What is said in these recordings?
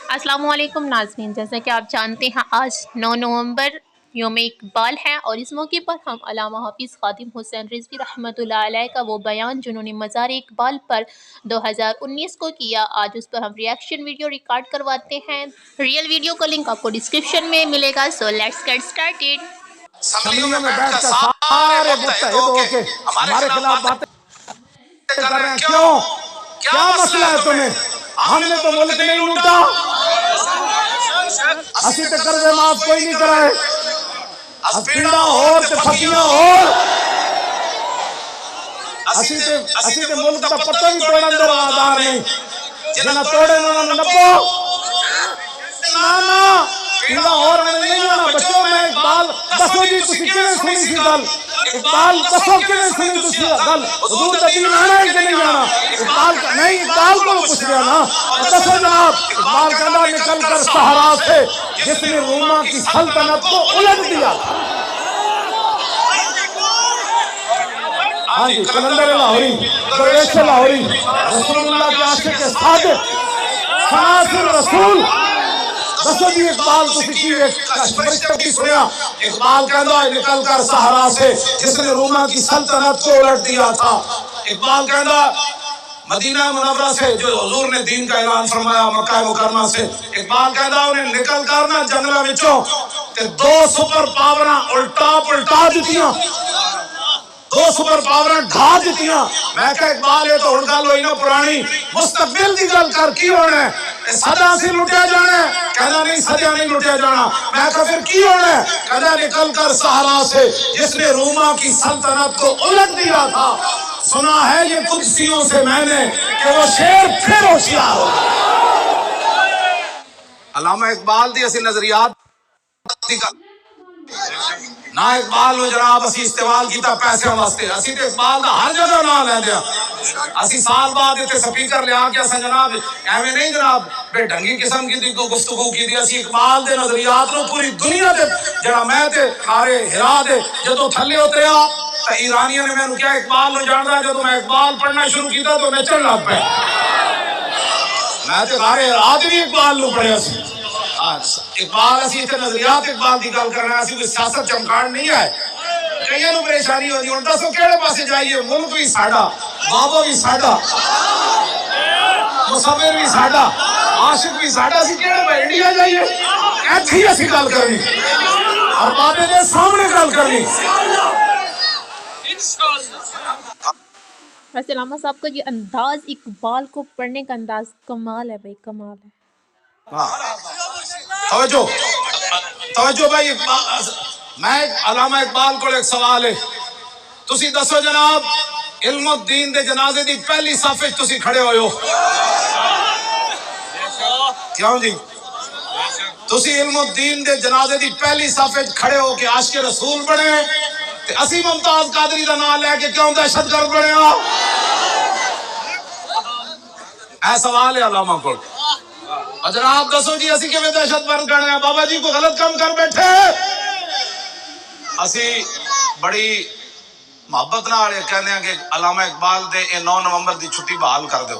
السلام علیکم ناظرین، جیسا کہ آپ جانتے ہیں آج 9 نومبر یوم اقبال ہے، اور اس موقع پر ہم علامہ حافظ خادم حسین رضوی رحمۃ اللہ علیہ کا وہ بیان جنہوں نے مزار اقبال پر 2019 کو کیا، آج اس پر ہم ریئیکشن ویڈیو ریکارڈ کرواتے ہیں۔ ریئل ویڈیو کا لنک آپ کو ڈسکرپشن میں ملے گا، سو لیٹس گیٹ اسٹارٹیڈ۔ اسمبلیوں میں بیٹھ کر سارے متحد ہو کے ہمارے خلاف باتیں کر رہے ہیں۔ کیوں؟ کیا مسئلہ ہے تمہیں؟ ہم نے تو ملک نہیں لوٹا، اسی تے قرضے معاف کوئی نہیں کرائے، پیڑا اور تے پھکیاں اور اسی تے ملک دا پتہ بھی توڑن دے روادار نہیں، جنہ توڑے انہوں نے نپو نانا پیڑا اور میں نہیں ہونا۔ بچوں میں اقبال دسو جی تسی کیویں سنی سی گل؟ اقبال دسو کیویں سنی تسی گل؟ حضور دا دین آنا ہے کہ نہیں آنا؟ اقبال کا نہیں، اقبال کو پوچھ رہا نا، دسو جناب۔ اقبال کہنا نکل کر صحرا سے جس نے روما کی سلطنت کو الٹ دیا تھا۔ ہاں جی، کلندر لاہوری، درویش لاہوری، رسول اللہ کے عاشق صادق، سناصر رسول، دسو جی اقبال تسی کی فرشتہ کی سنیا؟ اقبال کہنا نکل کر صحرا سے جس نے روما کی سلطنت کو الٹ دیا تھا۔ اقبال کہنا مدینہ منورہ سے جو حضور نے دین کا اعلان فرمایا، مکہ مکرمہ سے، اقبال کہنا انہیں نکل کر نا جنگلہ وچوں تے دو سپر پاوراں الٹا دیتیاں، دو سپر پاوراں ڈھا دیتیاں۔ میں کہا اقبال یہ تو ہن گل ہوئی نا پرانی، مستقبل دی گل کر کی ہونا ہے؟ سدا سے لٹیا جانا ہے؟ کہنا نہیں، سدا نہیں لٹیا جانا۔ میں کہا پھر کی ہونا ہے؟ کہنا نکل کر صحرا سے جس نے روما کی سلطنت کو الٹ دیا تھا۔ سنا ہے یہ قدسیوں سے میں نے کہ وہ شیر پھر ہوشیار ہو۔ علامہ اقبال دی اسی نظریات نہ اقبال میں جناب اسی استعمال کیتا پیسے واسطے، اسی تے اقبال دا ہر جگہ نہ لے دیا۔ اسی سال بعد تے سپیکر لیا کے اساں جناب ایویں نہیں جناب بے ڈھنگی قسم کی گفتگو کی دی۔ اسی اقبال دے نظریات نو پوری دنیا تے جڑا میں تے سارے ہرا دے جدوں تھلے اتریا تے ایرانیاں نے مینوں کہا اقبال نو جاندا، جدوں میں اقبال پڑھنا شروع کیتا تو نچن لگ پے۔ میں تے سارے ہرا دے بھی اقبال نو پڑھیا سی۔ اقبال اسی تے نظریات اقبال کی گل کرنا، اسی کوئی سیاست چمکان نہیں ہے۔ کئیاں نو پریشانی ہوندی، ہن دسو کیڑے پاسے جائیے؟ ملک بھی ساڈا، بابا بھی ساڈا، مصور بھی ساڈا، عاشق بھی ساڈا، اسی کیڑے پہ انڈیا جائیے؟ ایتھے ہی اسی گل کرنی اور بابے دے سامنے گل کرنی۔ ویسے علامہ صاحب کا یہ انداز، اقبال کو پڑھنے کا انداز کمال ہے بھائی، کمال ہے۔ توجہ بھائی، میں علامہ اقبال کو ایک سوال ہے، تسی دسو جناب علم الدین دے جنازے دی پہلی صف وچ تسی کھڑے ہوئے ہو، کیوں جی؟ تسی علم الدین دے جنازے دی پہلی صف وچ کھڑے ہو کے عاشق رسول بنے تے اسی ممتاز قادری دا نام لے کے کیوں دہشت گرد بنے ہو؟ اے سوال ہے علامہ کو۔ جناب دسو جی اسی کیویں دہشت گرد کرنے ہیں؟ بابا جی کو غلط کام کر بیٹھے۔ اسی بڑی محبت نال کہنے ہیں کہ علامہ اقبال دے 9 نومبر دی چھٹی بحال کر دو۔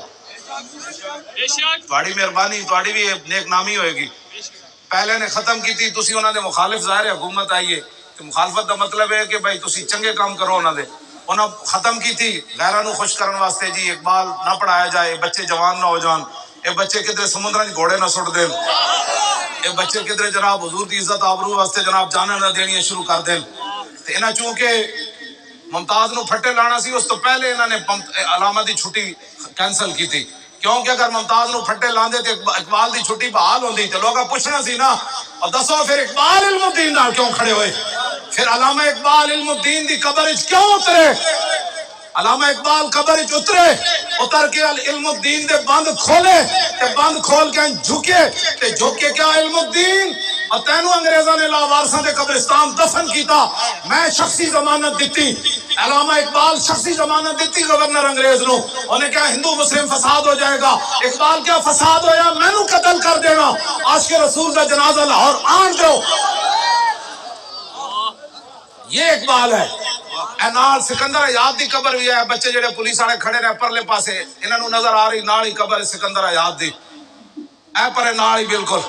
تہاڈی مہربانی، تہاڈی بھی نیک نامی ہوئے گی۔ پہلے نے ختم کی تھی، تسی انہاں دے مخالف، ظاہر حکومت آئی ہے کہ مخالفت دا مطلب ہے کہ بھائی تسی چنگے کام کرو انہاں دے۔ انہاں ختم کی تھی غیراں نو خوش کرن واسطے، جی اقبال نہ پڑھایا جائے، بچے جوان نہ ہو جان، اے بچے کدھر سمندراں وچ گھوڑے نہ سٹ دین، اے بچے کدھر جناب حضور دی عزت آبرو واسطے جناب جاناں نہ دینیاں شروع کر دین۔ تے انہاں چونکہ ممتاز نو پھٹے لانا سی، اس تو پہلے انہاں نے علامہ دی چھٹی کینسل کی تھی، کیونکہ اگر ممتاز نو پھٹے لاندے تے اقبال دی چھٹی بحال ہوندی تے لوگاں پوچھنا سی نا، اور دسو پھر اقبال علم الدین نال کیوں کھڑے ہوئے؟ پھر علامہ اقبال علم الدین دی قبر وچ کیوں اترے؟ علامہ اقبال قبر وچ اترے، اتر کے علم الدین دے بند کھولے تے بند کھول کے جھکے تے جھک کے کیا علم الدین اور تینوں انگریزاں نے لاوارساں دے قبرستان دفن کیتا، میں شخصی ضمانت دیتی۔ علامہ اقبال شخصی ضمانت دیتی گورنر انگریز نو، انہیں کہا ہندو مسلم فساد ہو جائے گا۔ اقبال کیا فساد ہویا؟ مینوں قتل کر دینا، عاشق رسول کا جنازہ لاہور آن دو۔ یہ اقبال ہے۔ اے نال سکندر آزاد دی قبر بھی ہے، بچے جڑے پولیس والے کھڑے رہے پرلے پاسے، انہاں نوں نظر آ رہی نال ہی قبر سکندر آزاد دی۔ اے پرے نال ہی بالکل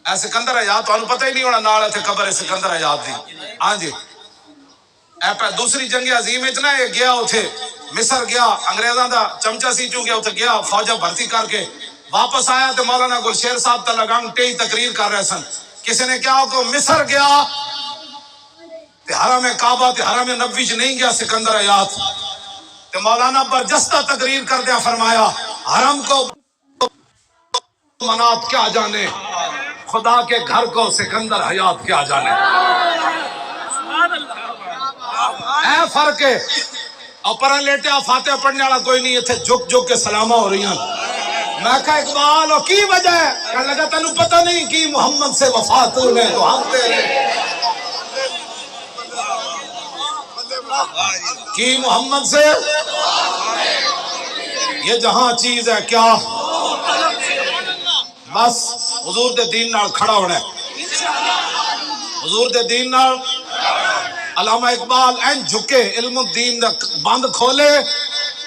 اے سکندر حیات تانوں پتہ ہی نہیں ہونا نال اتھے قبر ہے سکندر حیات دی ہاں جی اے پہ دوسری جنگ عظیم وچ نا یہ گیا اتھے مصر گیا انگریزاں دا چمچا سی چونکہ اتھے گیا فوجا بھرتی کر کے واپس آیا تے مولانا گلشیر صاحب تے لگان ٹئی تقریر کر رہے سن کسی نے کہا کہ مصر گیا تے حرم کعبہ تے حرم نبوی چ نہیں گیا سکندر حیات تے مولانا برجستہ تقریر کر دیا فرمایا حرم کو منات کیا جانے خدا کے گھر کو سکندر حیات کیا جانے اے فرق ہے اور پرہ لیٹیا فاتحہ پڑھنے والا کوئی نہیں اتھے جھک جھک کے سلامہ ہو رہی ہیں میں کہا اقبال اور کی وجہ ہے کہنے لگا تنوں پتہ نہیں کی محمد سے وفا تو نے تو ہم تیرے کی محمد سے یہ جہاں چیز ہے کیا بس حضور دے دین نال کھڑا ہونا ہے حضور دے دین نال علامہ اقبال این جھکے علم الدین دا بند کھولے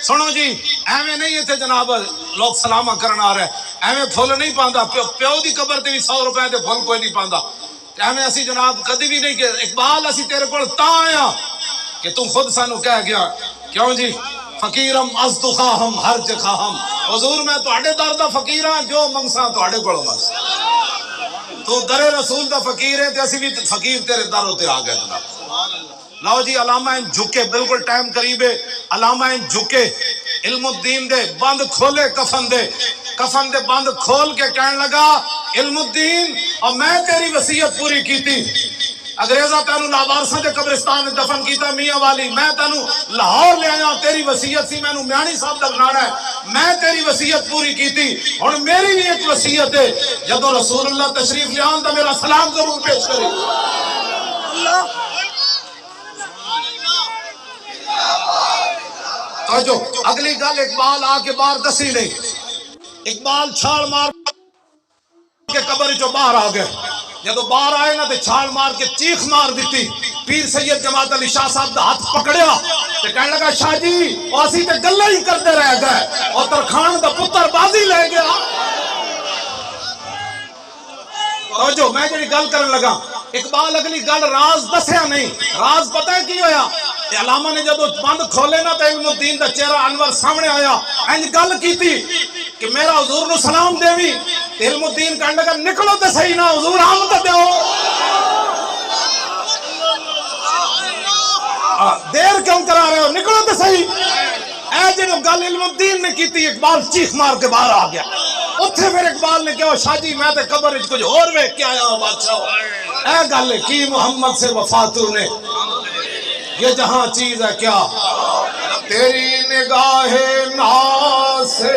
سنو جی ایویں نہیں تھے جناب لوگ سلامہ کرنا آ رہے ایویں پھول نہیں پاندا پیو دی قبر تے بھی 100 روپے دے پھول کوئی نہیں پاندا ایویں اسی جناب کدی بھی نہیں کہ اقبال اسی تیرے کول تا آیا کہ تم خود سانو کہہ گیا کیوں جی فقیرم از تو خواہم ہر چ خواہم حضور میں تواڈے در دا فقیر ہاں جو منگساں تواڈے کولوں بس تو در رسول دا فقیر ہے تے اسی بھی فقیر تیرے دروں تے آ گئے جناب لو جی علامہ ان جھکے بالکل ٹائم قریب ہے علامہ ان جھکے علم الدین دے بند کھولے کفن دے بند کھول کے کہنے لگا علم الدین اور میں تیری وصیت پوری کیتی انگریزا تینوں لاوارساں دے قبرستان میں دفن کیتا میاں والی میں تینوں لاہور لے آیا تیری وصیت سی مینوں میانی صاحب دا بنانا ہے میں تیری وصیت پوری کیتی ہن میری بھی ایک وصیت ہے جدوں رسول اللہ تشریف لے آن تے میرا سلام ضرور پیش کرے جو اگلی گل اقبال آ کے باہر دسی نہیں اقبال چھال مار کے قبر چو باہر آ گئے جدو باہر آئے نا تے چھال مار کے چیخ مار دیتی پیر سید جماعت علی شاہ صاحب دا ہاتھ پکڑیا تے کہنے لگا شاہ جی اسی تے گلاں ہی کرتے رہ گئے اور ترخان دا پتر بازی لے گیا تو جو میں جڑی گل کرن لگا اقبال اگلی گل راز دسیا نہیں راز پتہ ہے کی ہویا علامہ نے جب بند کھولے نا تو علم الدین دا چہرہ انور سامنے آیا اینج گل کی تھی کہ میرا حضور نو سلام دیوی علم الدین کہنے لگا نکلو تے صحیح نا حضور آم تے دیو دیر کیوں کرا رہے ہو نکلو تے صحیح اے جنو گل علم الدین نے کی تھی اقبال چیخ مار کے باہر آ گیا اتھے پھر اقبال نے کہا شاہ جی میں تے قبر وچ کچھ اور ویکھ کے آیا ہوں بادشاہ اے گل کی محمد سے وفا تو نے یہ جہاں چیز ہے کیا تیری نگاہ ناز سے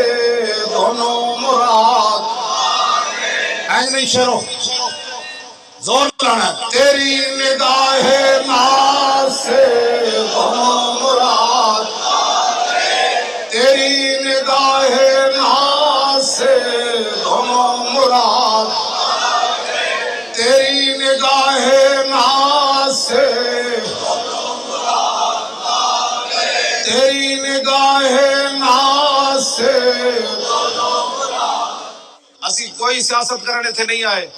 دونوں مراد اینج نہیں شروع زور لانا تیری نگاہ ناز سے دونوں مراد تیری نگاہ ناز سے دونوں مراد تیری نگاہ ناز سے تیری نگاہ ناز سے اسی کوئی سیاست کرنے تھے نہیں آئے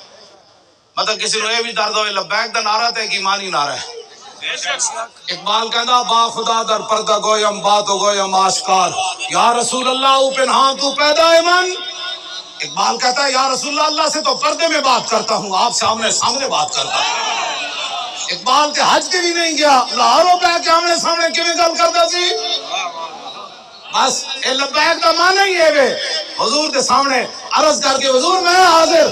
مطلب کسی روئے بھی درد ہوئے لبیک دا نعرہ تھے کہ ایمانی نعرہ ہے اقبال کہنا با خدا در پردہ گویم بات و گویم آشکار یا رسول اللہ او پنہاں تو پیدا ہے من اقبال کہتا ہے یا رسول اللہ سے تو پردے میں بات کرتا ہوں آپ سامنے بات کرتا ہوں اقبال کے حج کے بھی نہیں گیا لاہوروں پہ کے آمنے سامنے کیوں گل کرتا سی بس اے لبیک دا معنی ہی ہے حضور کے سامنے عرض کر کے حضور میں حاضر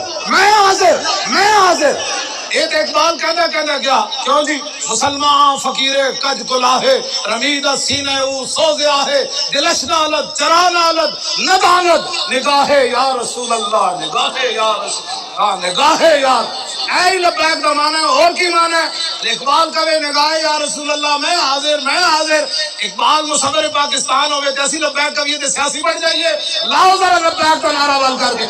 ایک اقبال کہنا کیا کیوں جی مسلمان فقیر کج کلاہے رمیدہ سینے او سوزے آہے دلش نالت جرا نالت ندانت نگاہ یا رسول اللہ نگاہ یا رسول اللہ نگاہ یا اے لبیک دا معنی اور کی معنی ہے اقبال کا بھی نگاہ یا رسول اللہ میں حاضر اقبال مصور پاکستان ہوئے تیسی لبیک کا بھی یہ سیاسی بڑھ جائیے لاؤ ذرا لبیک کا نعرہ بل کر کے